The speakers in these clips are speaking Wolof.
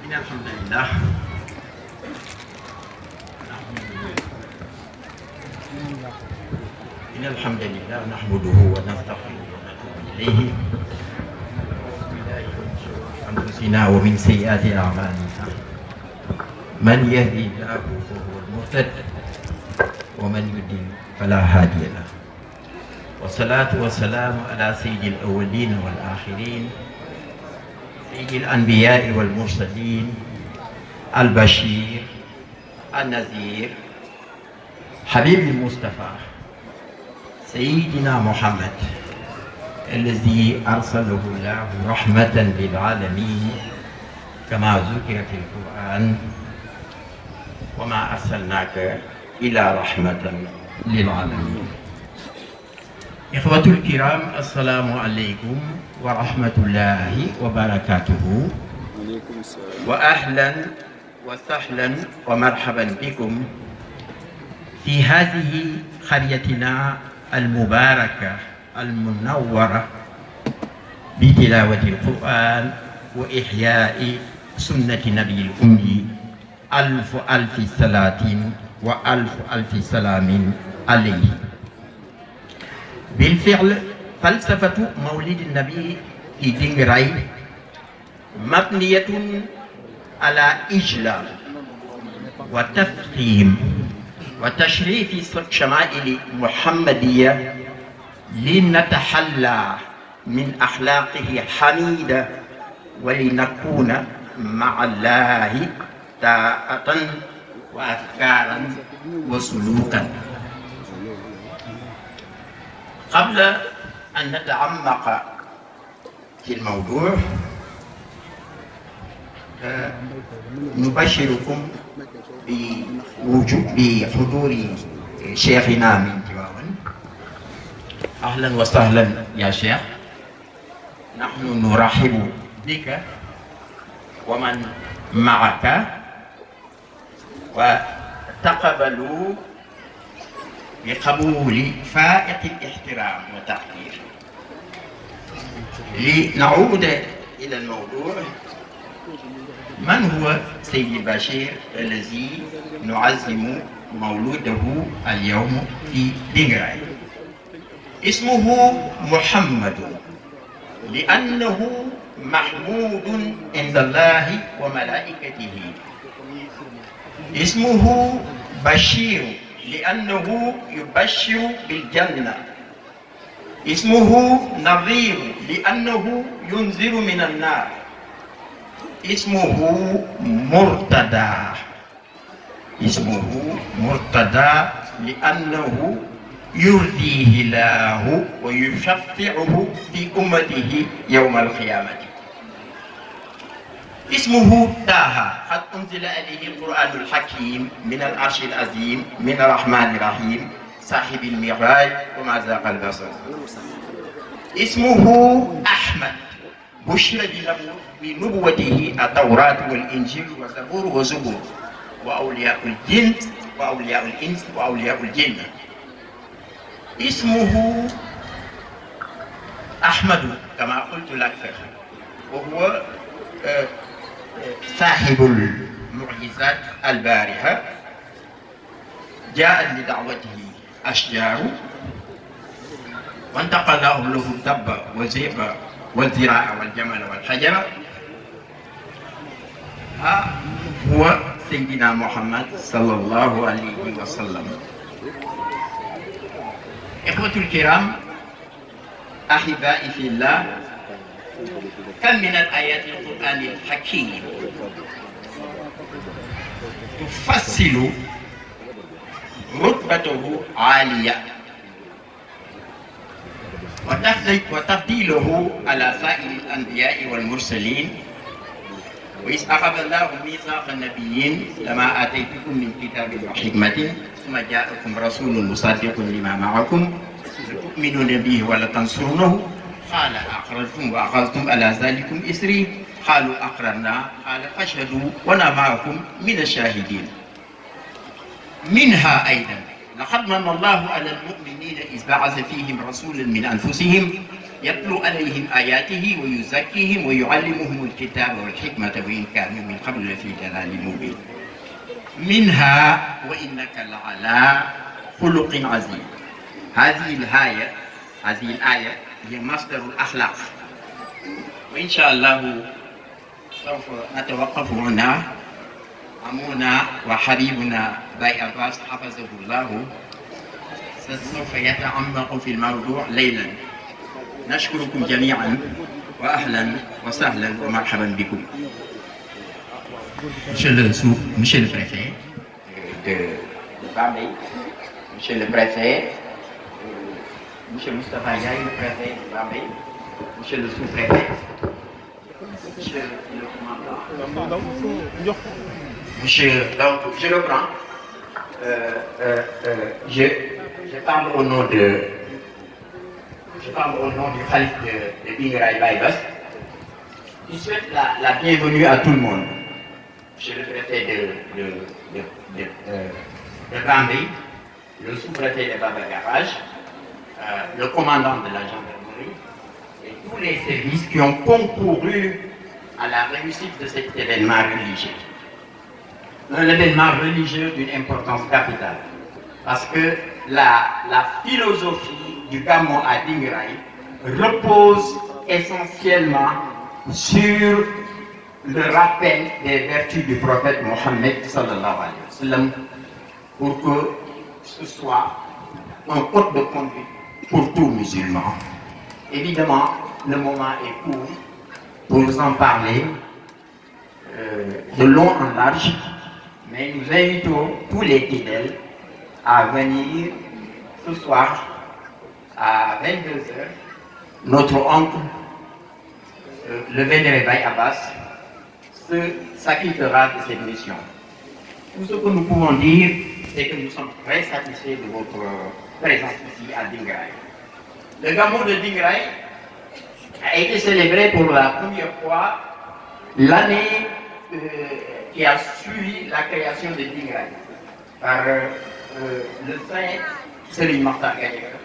إن الحمد لله نحمده ونستغفره ونتوب إليه أنفسنا ومن سيئات أعمالنا من يهدي الله فهو المهتد ومن يضلل فلا هادي له والصلاة والسلام على سيد الأولين والآخرين سيد الأنبياء والمرسلين البشير النذير حبيب المصطفى سيدنا محمد الذي أرسله الله رحمة للعالمين كما ذكر في القرآن وما أرسلناك إلى رحمة للعالمين. إخوة الكرام السلام عليكم ورحمة الله وبركاته. وأهلا وسهلا ومرحبا بكم في هذه قريتنا المباركة المنورة بتلاوة القرآن وإحياء سنة نبي الأمي ألف صلاة وألف سلام عليه. بالفعل فلسفة مولد النبي في دينغراي مبنية على إجلال وتفخيم وتشريف شمائل محمدية لنتحلى من أخلاقه حميدة ولنكون مع الله طاعة وأفكارا وسلوكا. قبل أن نتعمق في الموضوع نبشركم بحضور شيخنا من تواون. أهلا وسهلا يا شيخ، نحن نرحب بك ومن معك وتقبلوا بقبول فائق الاحترام والتقدير. لنعود إلى الموضوع، من هو سيد البشير الذي نعزم مولوده اليوم في دينغراي؟ اسمه محمد لأنه محمود عند الله وملائكته. اسمه بشير لأنه يبشر بالجنة. اسمه نظير لأنه ينذر من النار. اسمه مرتدى لأنه يرضيه الله ويشفعه في أمته يوم القيامة. اسمه طه، قد أنزل عليه القرآن الحكيم من العرش العظيم من الرحمن الرحيم صاحب المعراج وما زاغ البصر. اسمه أحمد، بشر بنبوته التوراة والإنجيل والزبور والزبور وأولياء الجن وأولياء الإنس وأولياء الجن. اسمه أحمد كما قلت لك، وهو صاحب المعجزات البارهة. جاء لدعوته أشجار وانتقل له الدب والذئب والذراع والجمل والحجر. ها هو سيدنا محمد صلى الله عليه وسلم. إخوة الكرام أحبائي في الله، كم من الآيات القرآن الحكيم تفصل رتبته عالية وتفضيله على سائر الأنبياء والمرسلين. وإذ أخذ الله ميثاق النبيين لما آتيتكم من كتاب وحكمة ثم جاءكم رسول مصدق لما معكم لتؤمنون به ولتنصرونه قال أقررتم وأخذتم على ذلكم إسري قالوا أقررنا قال فاشهدوا وأنا معكم من الشاهدين. منها أيضا لقد من الله على المؤمنين إذ بعث فيهم رسولا من أنفسهم يتلو عليهم آياته ويزكيهم ويعلمهم الكتاب والحكمة وإن كانوا من قبل لفي ضلال مبين منها وإنك لعلى خلق عظيم. هذه الآية هي مصدر الأخلاق، وإن شاء الله سوف نتوقف هنا. عمونا وحبيبنا باي عباس حفظه الله سوف يتعمق في الموضوع ليلا. نشكركم جميعا وأهلا وسهلا ومرحبا بكم. Monsieur le préfet de Bambey, Monsieur le préfet, Monsieur Moustapha Yaye, le préfet de Bambey, Monsieur le sous-préfet, Monsieur le commandant, Monsieur, donc je reprends. Je parle au nom du Khalif de Dingaraï Baye Basse. Je souhaite la bienvenue à tout le monde. Monsieur le préfet de Bambey, le sous-préfet de Baba Garage, le commandant de la gendarmerie et tous les services qui ont concouru à la réussite de cet événement religieux. Un événement religieux d'une importance capitale. Parce que la philosophie du Gamou à Dingaraï repose essentiellement sur le rappel des vertus du prophète Mohammed sallallahu alayhi wa sallam pour que ce soit un code de conduite pour tout musulman. Évidemment, le moment est court pour vous en parler de long en large, mais nous invitons tous les fidèles à venir ce soir à 22h. Notre oncle, le vénéré Baye Abbas, s'acquittera de cette mission. Tout ce que nous pouvons dire, c'est que nous sommes très satisfaits de votre présence ici à Dingaraï. Le Gamou de Dingaraï a été célébré pour la première fois l'année qui a suivi la création de Dingaraï par le saint Serigne Makhtar Gadiaga,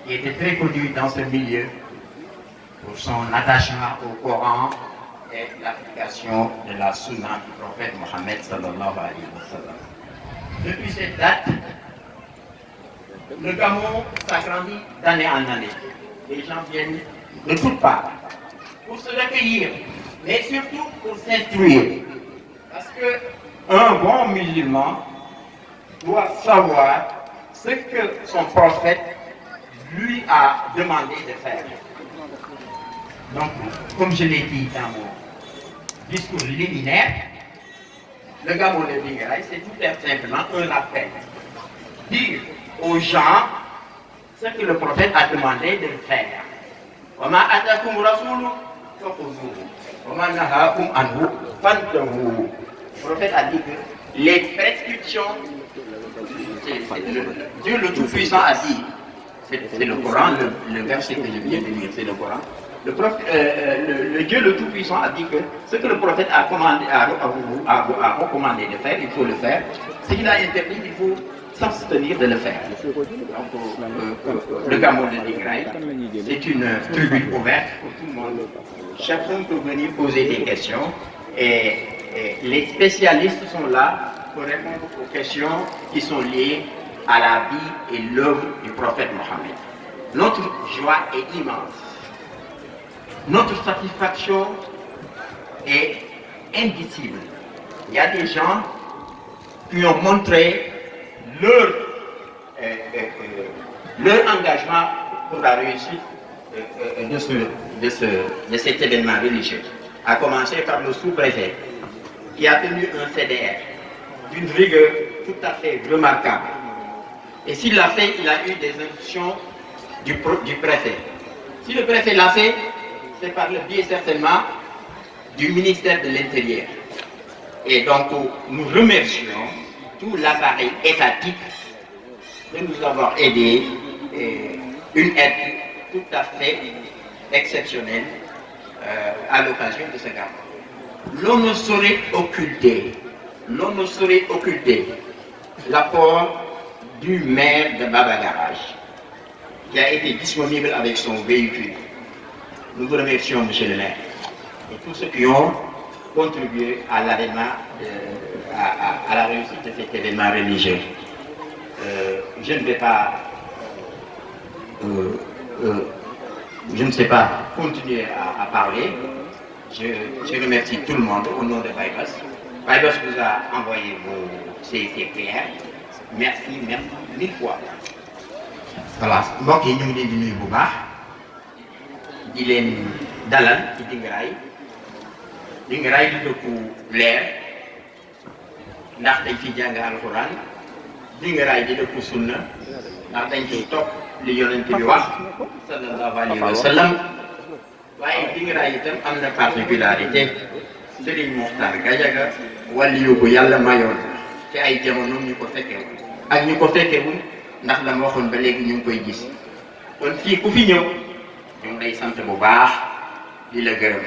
qui était très connu dans ce milieu pour son attachement au Coran et l'application de la sunna du prophète Mohammed sallallahu alayhi wa sallam. Depuis cette date, le Gamou s'agrandit d'année en année. Les gens viennent de toutes parts pour se recueillir, mais surtout pour s'instruire. Parce qu'un bon musulman doit savoir ce que son prophète lui a demandé de faire. Donc, comme je l'ai dit dans mon discours liminaire, le Gamou de Dingaraï, c'est tout simplement un appel. Dire aux gens ce que le prophète a demandé de faire. وَمَا أَتَاكُمْ رَسُولٌ فَخُذُوهُ وَمَا نَهَاكُمْ عَنْهُ فَانْتَهُوا. Le prophète a dit que les prescriptions, Dieu le Tout-Puissant a dit, c'est le Coran, le verset que je viens de lire, c'est le Coran. Le Dieu le Tout-Puissant a dit que ce que le prophète a recommandé de faire, il faut le faire. Ce qu'il a interdit, il faut s'abstenir de le faire. Donc, le Gamou de Dingaraï, c'est une tribune ouverte pour tout le monde. Chacun peut venir poser des questions et les spécialistes sont là pour répondre aux questions qui sont liées à la vie et l'œuvre du prophète Mohammed. Notre joie est immense. Notre satisfaction est indicible. Il y a des gens qui ont montré leur engagement pour la réussite de cet événement religieux. À commencer par le sous-préfet qui a tenu un CDR d'une rigueur tout à fait remarquable. Et s'il l'a fait, il a eu des instructions du préfet. Si le préfet l'a fait, c'est par le biais certainement du ministère de l'Intérieur. Et donc, nous remercions tout l'appareil étatique de nous avoir aidés, une aide tout à fait exceptionnelle à l'occasion de ce Gamou. L'on ne saurait occulter l'apport du maire de Baba Garage, qui a été disponible avec son véhicule. Nous vous remercions, monsieur le maire, et tous ceux qui ont contribué à l'événement, à la réussite de cet événement religieux. Je ne vais pas, je ne sais pas continuer à parler. Je remercie tout le monde au nom de Baybas. Baybas vous a envoyé ses prières. Merci, merci mille fois. Voilà, mbokk yi ñu ngi leen di nuyu bu baax di leen dalal ci Dingaraay Dingaraay di dëkku leer ndax dañ ciy jàng alxuraan Dingaraay di dëkku sunna ndax dañ ciy topp li yonent bi wax sallallahu alayhi wa sallam waaye Dingaraay itam am na particularité Serigne Mokhtar Gadiaga waliyu bu yàlla mayoon ci ay jamono ñu ko fekkee ak ñu ko fekkewul ndax la ma waxoon ba léegi ñu ngi koy gis kon fii ku fi ñëw ñu ngi lay sant bu baax di la gërëm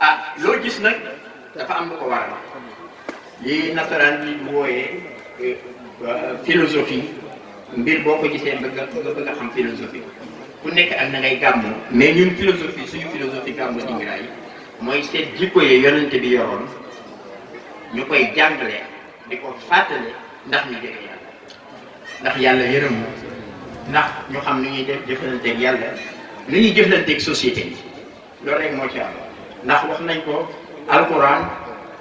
ah loo gis nag dafa am lu ko waral li nasaraan bi wooyee philosophie mbir boo ko gisee nga bëgg a xam philosophie ku nekk ak na ngay gàmmu mais ñun philosophie suñu philosophie gàmmu Dingaraay mooy seet jikko yi yonente bi yoroon ñu koy jàngale di ko fàttale ndax ñu jege yàlla ndax yàlla yërëm ndax ñu xam ni ñuy def jëflanteeg yàlla ni ñuy jëflanteeg société yi loolu rek moo ci am ndax wax nañ ko alquran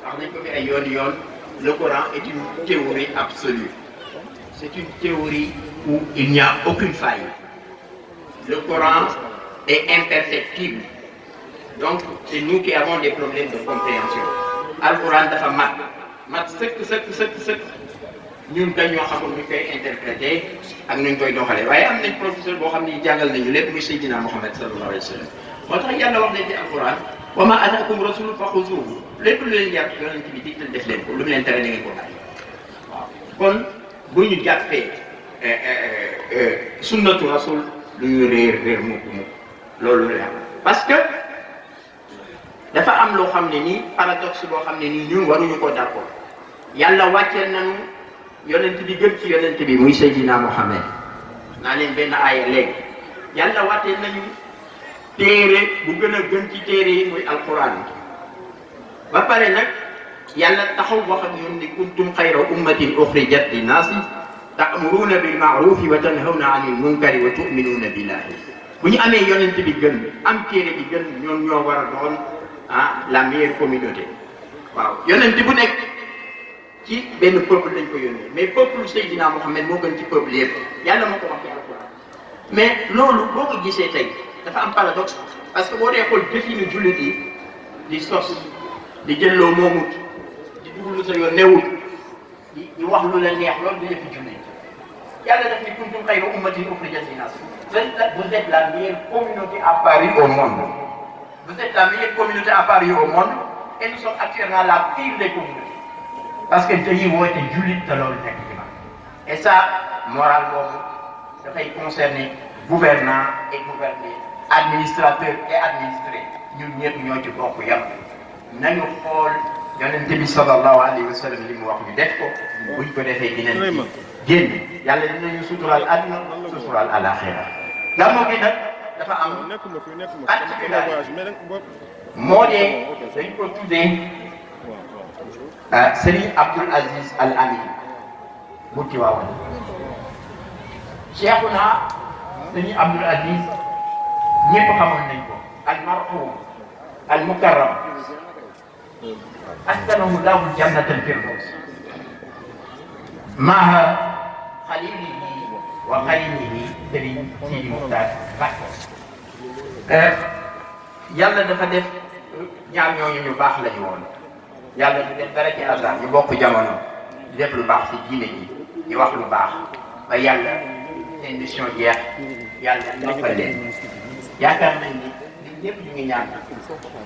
wax nañ ko fi ay yoon le Coran est une théorie absolue c'est une théorie où il n'y a aucune faille le Coran est imperceptible donc c'est nous qui avons des problèmes de compréhension alquran dafa mat sëkk ñun dañoo xamul ñu koy interpréter ak nuñ koy doxalee waaye am nañ professeur boo xam ne jàngal nañu lépp muy Seydina Muhammad sallallahu alayhi wa sallam moo tax yàlla wax leen ci alquran wa ma ataakum rasulu fa xuzuuhu lépp lu leen yàq yonent bi digal def leen ko lu mu leen tere da ngeen ko bàyyi waaw kon bu ñu jàppee sunnatu rasul lu ñu réer mukk loolu la parce que dafa am loo xam ne nii paradoxe boo xam ne nii ñun waruñu ko d'accord yàlla wàcceel nañu yonent bi gën ci yonent bi muy Seydina Muhammad naa leen benn aaya léegi yàlla wàcceel nañu téere bu gën a gën ci téere yi muy alquran ba pare nag yàlla taxaw wax ak ñun ni kuntum xayra ummatin uxrijat linnaasi ta'muruuna bil ma'ruufi wa tanhawna anil munkari wa tu'minuuna billahi bu ñu amee yonent bi gën am téere bi gën ñoom ñoo war a doon la meilleure communauté waaw yonent bu nekk ci benn peuple lañ ko yónnee mais peuple Seydina Mohamed moo gën ci peuple yëpp yàlla moo ko wax ci alquran mais loolu boo ko gisee tey dafa am paradoxe parce que boo dee xool jëfinu jullit yi di sos di jël loo moomut di dugg lu sa yoon newut di wax lu la neex loolu di yëfi jullit yàlla daf ni kuntum xayra ummatin uxrijat linnaas vous êtes la meilleure communauté apparue au monde vous êtes la meilleure communauté apparue au monde et nous sommes actuellement la pire des communautés parce que dañuy woote jullit te loolu nekk ci man et ça moral boobu dafay concerner gouvernant et gouverné administrateur et administré ñun ñëpp ñoo ci bokk yam nañu xool yonent bi sallallahu alayhi wa sallam li mu wax ñu def ko buñ ko defee dinañ ci génn yàlla dinañu suturaal àdduna suturaal àllaaxira gàmmu gi nag dafa am particularité moo dee dañ ko tuddee Serigne Abdoul Aziz Al Amin bu Tiwaawan Cheikhuna Serigne Abdoul Aziz ñëpp xamoon nañ ko al marhum al mukarram askanahu lahu jannatal firdaws maha xalilihi wa xalilihi Serigne Sidi Muxtaar Mbacké yàlla dafa def ñaar ñooñu ñu baax lañu woon yàlla du def dara ci hasard ñu bokk jamono di def lu baax ci diine ji di wax lu baax ba yàlla seen mission jeex yàlla noppal leen yaakaar nañ ni ñun ñëpp ñu ngi ñaan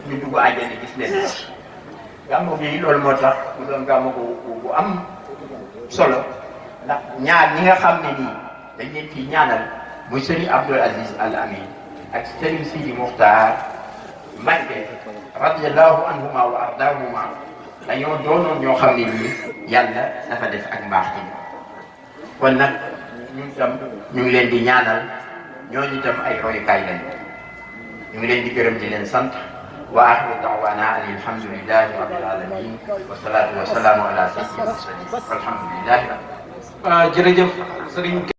ñu dugg àjjana gis leen gàmmu gi loolu moo tax mu doon gàmmu bu am solo ndax ñaar ñi nga xam ne nii dañ leen ci ñaanal muy Serigne Abdoul Aziz Al Amin ak Serigne Sidi Muxtaar Mbacké radiyallahu anhuma wa ardahuma dañoo doonoon ñoo xam ne nii yàlla dafa def ak mbaax ci kon nag ñun tam ñu ngi leen di ñaanal ñooñu itam ay royukaay lañ ñu ngi leen di gërëm di leen sant wa axiru da'waana an alhamdulillahi rabbil alamin wa salaatu wa salaamu ala sayyidil mursalin walhamdulillahi jërëjëf sëriñ